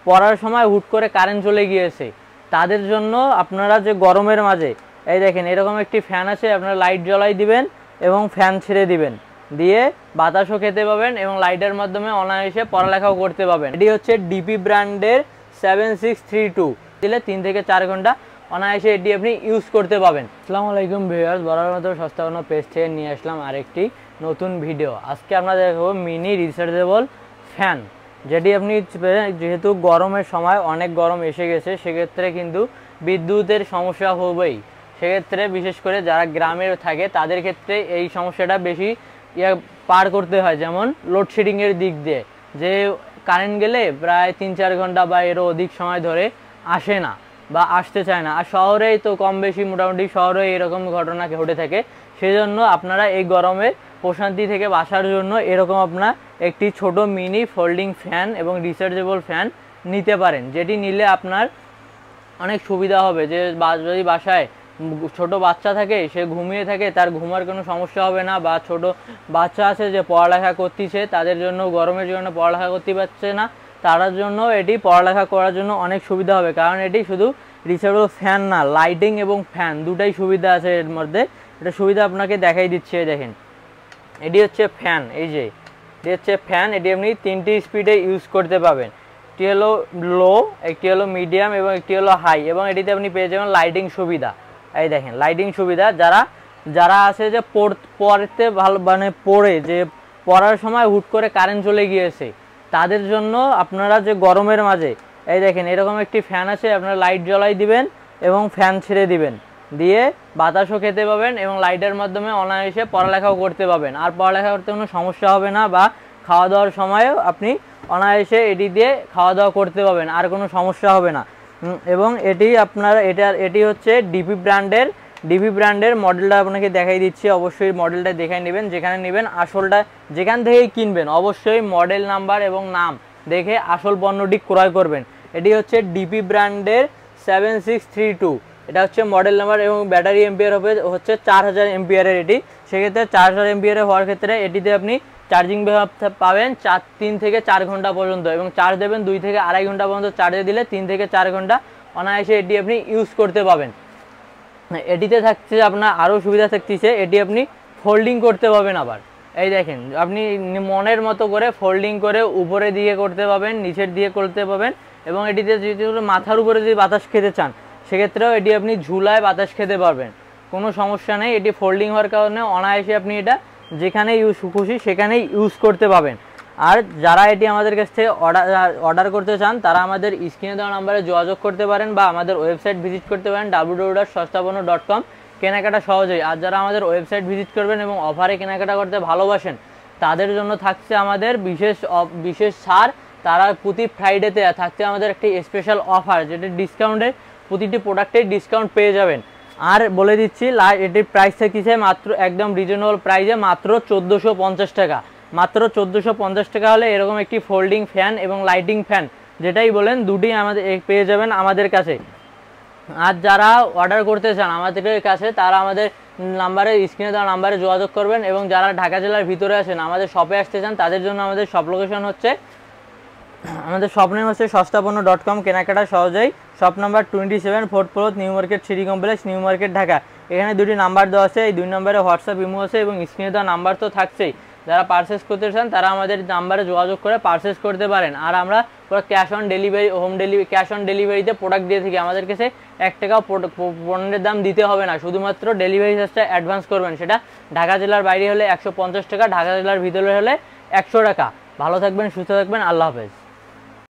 পরার সময় হুট করে কারেন্ট চলে গিয়েছে তাদের জন্য আপনারা যে গরমের মাঝে এই দেখেন এরকম একটি ফ্যান আছে, আপনারা লাইট জ্বলাই দিবেন এবং ফ্যান ছেড়ে দিবেন, দিয়ে বাতাসও খেতে পাবেন এবং লাইটের মাধ্যমে অনায়াসে পড়ালেখাও করতে পাবেন। এটি হচ্ছে ডিপি ব্র্যান্ডের 7632, দিলে 3 থেকে 4 ঘন্টা অনায়াসে এটি আপনি ইউজ করতে পাবেন। আসসালামু আলাইকুম ভিউয়ার্স, বরাবর মতো সস্তা কোনো পেজ থেকে নিয়ে আসলাম আরেকটি নতুন ভিডিও। আজকে আমরা দেখব মিনি রিচার্জেবল ফ্যান, যেটি আপনি যেহেতু গরমের সময় অনেক গরম এসে গেছে, সেক্ষেত্রে কিন্তু বিদ্যুতের সমস্যা হবেই। সেক্ষেত্রে বিশেষ করে যারা গ্রামে থাকে তাদের ক্ষেত্রে এই সমস্যাটা বেশি পার করতে হয়। যেমন লোডশেডিংয়ের দিক দিয়ে যে কারেন্ট গেলে প্রায় 3-4 ঘন্টা বা এরও অধিক সময় ধরে আসে না বা আসতে চায় না, আর শহরেই তো কম বেশি মোটামুটি শহরে এরকম ঘটনা ঘটে থাকে। সেজন্য আপনারা এই গরমে প্রশান্তি থেকে বাঁচার জন্য এরকম আপনার একটি ছোট মিনি ফোল্ডিং ফ্যান এবং রিচার্জেবল ফ্যান নিতে পারেন, যেটি নিলে আপনার অনেক সুবিধা হবে। যে যদি বাসায় ছোট বাচ্চা থাকে, সে ঘুমিয়ে থাকে, তার ঘুমার কোনো সমস্যা হবে না, বা ছোট বাচ্চা আছে যে পড়ালেখা করতেছে, তাদের জন্য গরমের জন্য পড়ালেখা করতে পারছে না, তার জন্য এটি পড়ালেখা করার জন্য অনেক সুবিধা হবে। কারণ এটি শুধু রিচার্জেবল ফ্যান না, লাইটিং এবং ফ্যান দুটাই সুবিধা আছে এর মধ্যে। এটা সুবিধা আপনাকে দেখাই দিচ্ছে, দেখেন এটি হচ্ছে ফ্যান। এই যে এটি হচ্ছে ফ্যান, এটি আপনি 3টি স্পিডে ইউজ করতে পাবেন। একটি হলো লো, একটি হলো মিডিয়াম এবং একটি হলো হাই, এবং এটিতে আপনি পেয়ে যাবেন লাইটিং সুবিধা। এই দেখেন লাইটিং সুবিধা। যারা আছে যে পড়তে ভালো মানে পড়ে যে পড়ার সময় হুট করে কারেন্ট চলে গিয়েছে তাদের জন্য আপনারা যে গরমের মাঝে এই দেখেন এরকম একটি ফ্যান আছে, আপনারা লাইট জ্বলাই দিবেন এবং ফ্যান ছেড়ে দিবেন, দিয়ে বাতাসও খেতে পাবেন এবং লাইটের মাধ্যমে অনায়াসে পড়ালেখাও করতে পাবেন। আর পড়ালেখা করতে কোনো সমস্যা হবে না, বা খাওয়া দাওয়ার সময়ও আপনি অনায়াসে এটি দিয়ে খাওয়া দাওয়া করতে পাবেন, আর কোনো সমস্যা হবে না। এবং এটি আপনারা এটি হচ্ছে ডিপি ব্র্যান্ডের মডেলটা আপনাকে দেখাই দিচ্ছি। অবশ্যই মডেলটা দেখাই নেবেন, যেখানে নেবেন আসলটা যেখান থেকেই কিনবেন অবশ্যই মডেল নাম্বার এবং নাম দেখে আসল পণ্যটি ক্রয় করবেন। এটি হচ্ছে ডিপি ব্র্যান্ডের 7632, এটা হচ্ছে মডেল নাম্বার, এবং ব্যাটারি এম্পিয়ার হচ্ছে 4000 এম্পিয়ারের। এটি সেক্ষেত্রে 4000 এম্পিয়ারের হওয়ার ক্ষেত্রে এটিতে আপনি চার্জিং পাবেন 3 থেকে 4 ঘন্টা পর্যন্ত, এবং চার্জ দেবেন 2 থেকে 2.5 ঘন্টা পর্যন্ত। চার্জে দিলে 3 থেকে 4 ঘন্টা অনায়াসে এটি আপনি ইউজ করতে পাবেন। এটিতে থাকছে আপনার আরও সুবিধা থাকতেছে, এটি আপনি ফোল্ডিং করতে পাবেন। আবার এই দেখেন আপনি মনের মতো করে ফোল্ডিং করে উপরে দিয়ে করতে পাবেন, নিচের দিয়ে করতে পাবেন, এবং এটিতে যদি মাথার উপরে যদি বাতাস খেতে চান সেক্ষেত্রেও এটি আপনি ঝুলায় বাতাস খেতে পারবেন, কোনো সমস্যা নেই। এটি ফোল্ডিং হওয়ার কারণে অনায়াসে আপনি এটা যেখানে খুশি সেখানেই ইউজ করতে পাবেন। আর যারা এটি আমাদের কাছ থেকে অর্ডার করতে চান তারা আমাদের স্ক্রিনে দেওয়া নাম্বারে যোগাযোগ করতে পারেন, বা আমাদের ওয়েবসাইট ভিজিট করতে পারেন www.সস্তাপণ্য.com, কেনাকাটা সহজেই। আর যারা আমাদের ওয়েবসাইট ভিজিট করবেন এবং অফারে কেনাকাটা করতে ভালোবাসেন তাদের জন্য থাকছে আমাদের বিশেষ ছাড়। তারা প্রতি ফ্রাইডেতে থাকছে আমাদের একটি স্পেশাল অফার, যেটা ডিসকাউন্টে প্রতিটি প্রোডাক্টে ডিসকাউন্ট পেয়ে যাবেন। আর বলে দিচ্ছি এটির প্রাইস থাকছে মাত্র একদম রিজনেবল প্রাইসে মাত্র 1450 টাকা। মাত্র 1450 টাকা হলে এরকম একটি ফোল্ডিং ফ্যান এবং লাইটিং ফ্যান যেটাই বলেন দুটি আমাদের পেয়ে যাবেন আমাদের কাছে। আর যারা অর্ডার করতে চান আমাদের কাছে তারা আমাদের নাম্বারে স্ক্রিনে দেওয়া নাম্বারে যোগাযোগ করবেন, এবং যারা ঢাকা জেলার ভিতরে আছেন আমাদের শপে আসতে চান তাদের জন্য আমাদের শপ লোকেশন হচ্ছে, আমাদের শপ নেম হচ্ছে সস্তাপণ্য.com, কেনাকাটা সহজেই। Shop number 27 4th floor, new market city complex, new market, Dhaka. এখানে দুটি নাম্বার দেওয়া আছে, এই 2 নম্বরে হোয়াটসঅ্যাপ ইমো আছে, এবং স্ক্রিনে দেওয়া নাম্বার তো থাকছেই। যারা পারচেস করতে চান তারা আমাদের নাম্বারে যোগাযোগ করে পারচেস করতে পারেন। আর আমরা পুরো ক্যাশ অন ডেলিভারিতে প্রোডাক্ট দিয়ে থাকি। আমাদের কাছে 1 টাকাও পণ্যের দাম দিতে হবে না, শুধুমাত্র ডেলিভারি চার্জটা অ্যাডভান্স করবেন। সেটা ঢাকা জেলার বাইরে হলে 150 টাকা, ঢাকা জেলার ভিতরে হলে 100 টাকা। ভালো থাকবেন, সুস্থ থাকবেন, আল্লাহ হাফেজ।